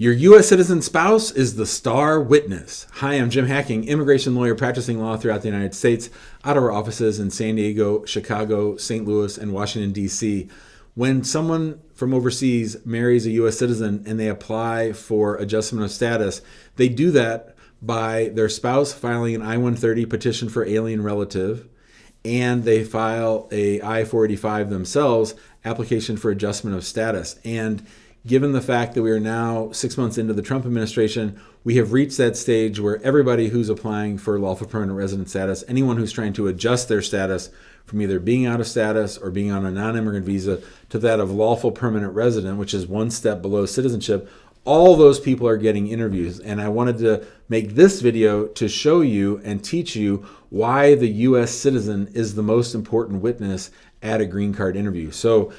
Your U.S. citizen spouse is the star witness. Hi, I'm Jim Hacking, immigration lawyer practicing law throughout the United States, out of our offices in San Diego, Chicago, St. Louis, and Washington, D.C. When someone from overseas marries a U.S. citizen and they apply for adjustment of status, they do that by their spouse filing an I-130 petition for alien relative, and they file a I-485 themselves, application for adjustment of status. And given the fact that we are now 6 months into the Trump administration, we have reached that stage where everybody who's applying for lawful permanent resident status, anyone who's trying to adjust their status from either being out of status or being on a non-immigrant visa to that of lawful permanent resident, which is one step below citizenship, all those people are getting interviews. And I wanted to make this video to show you and teach you why the U.S. citizen is the most important witness at a green card interview. So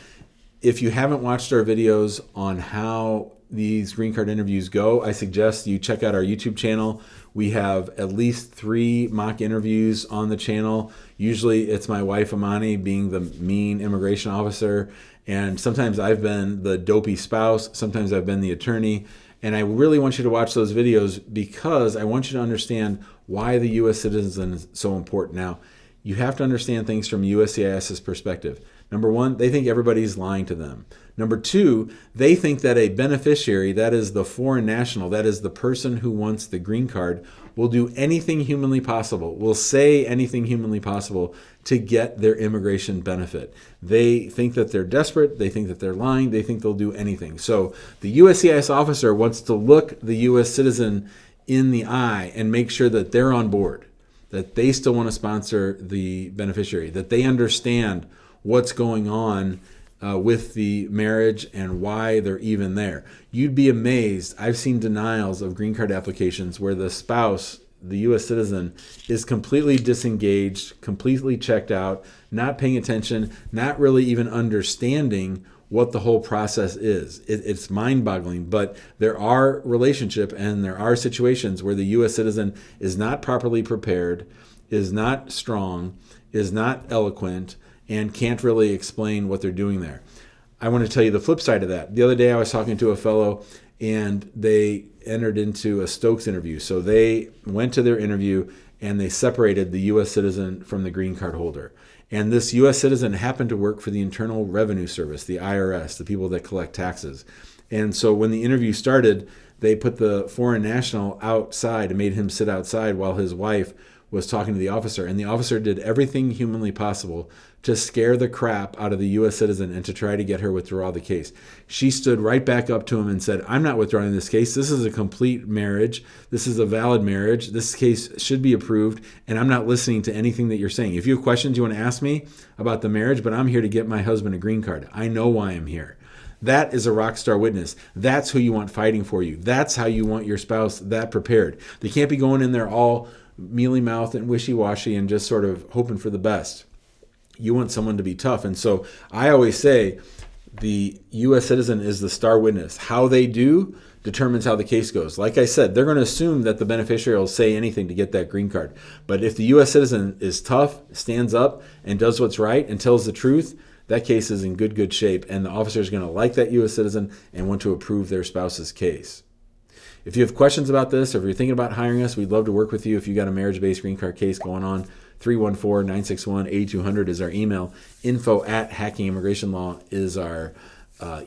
if you haven't watched our videos on how these green card interviews go, I suggest you check out our YouTube channel. We have at least 3 mock interviews on the channel. Usually it's my wife Amani being the mean immigration officer, and sometimes I've been the dopey spouse, sometimes I've been the attorney. And I really want you to watch those videos because I want you to understand why the U.S. citizen is so important. Now, you have to understand things from USCIS's perspective. Number 1, they think everybody's lying to them. Number 2, they think that a beneficiary, that is the foreign national, that is the person who wants the green card, will do anything humanly possible, will say anything humanly possible to get their immigration benefit. They think that they're desperate. They think that they're lying. They think they'll do anything. So the USCIS officer wants to look the U.S. citizen in the eye and make sure that they're on board, that they still want to sponsor the beneficiary, that they understand what's going on with the marriage and why they're even there. You'd be amazed. I've seen denials of green card applications where the spouse, the U.S. citizen, is completely disengaged, completely checked out, not paying attention, not really even understanding what the whole process is. It's mind-boggling, but there are relationships and there are situations where the U.S. citizen is not properly prepared, is not strong, is not eloquent, and can't really explain what they're doing there. I want to tell you the flip side of that. The other day I was talking to a fellow and they entered into a Stokes interview. So they went to their interview and they separated the U.S. citizen from the green card holder. And this U.S. citizen happened to work for the Internal Revenue Service, the IRS, the people that collect taxes. And so when the interview started, they put the foreign national outside and made him sit outside while his wife was talking to the officer. And the officer did everything humanly possible to scare the crap out of the U.S. citizen and to try to get her withdraw the case. She stood right back up to him and said, "I'm not withdrawing this case. This is a complete marriage. This is a valid marriage. This case should be approved, and I'm not listening to anything that you're saying. If you have questions you want to ask me about the marriage, but I'm here to get my husband a green card. I know why I'm here." That is a rock star witness. That's who you want fighting for you. That's how you want your spouse that prepared. They can't be going in there all mealy-mouthed and wishy-washy and just sort of hoping for the best. You want someone to be tough. And so I always say the U.S. citizen is the star witness. How they do determines how the case goes. Like I said, they're going to assume that the beneficiary will say anything to get that green card. But if the U.S. citizen is tough, stands up, and does what's right and tells the truth, that case is in good shape. And the officer is going to like that U.S. citizen and want to approve their spouse's case. If you have questions about this, or if you're thinking about hiring us, we'd love to work with you. If you got a marriage-based green card case going on, 314-961-8200 is our email. info@hackingimmigrationlaw is our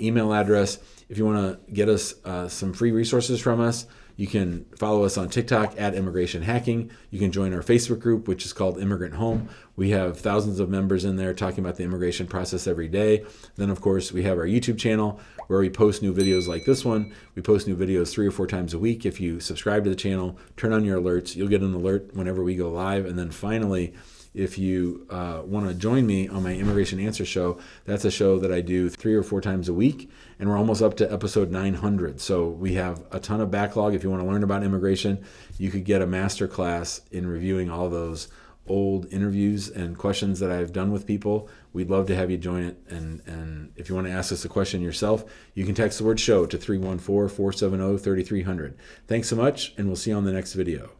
email address. If you want to get us some free resources from us, you can follow us on TikTok @ImmigrationHacking. You can join our Facebook group, which is called Immigrant Home. We have thousands of members in there talking about the immigration process every day. Then, of course, we have our YouTube channel where we post new videos like this one. We post new videos 3 or 4 times a week. If you subscribe to the channel, turn on your alerts, you'll get an alert whenever we go live. And then finally, if you want to join me on my Immigration Answer Show, that's a show that I do 3 or 4 times a week, and we're almost up to episode 900. So we have a ton of backlog. If you want to learn about immigration, you could get a master class in reviewing all those old interviews and questions that I've done with people. We'd love to have you join it. And if you want to ask us a question yourself, you can text the word show to 314-470-3300. Thanks so much, and we'll see you on the next video.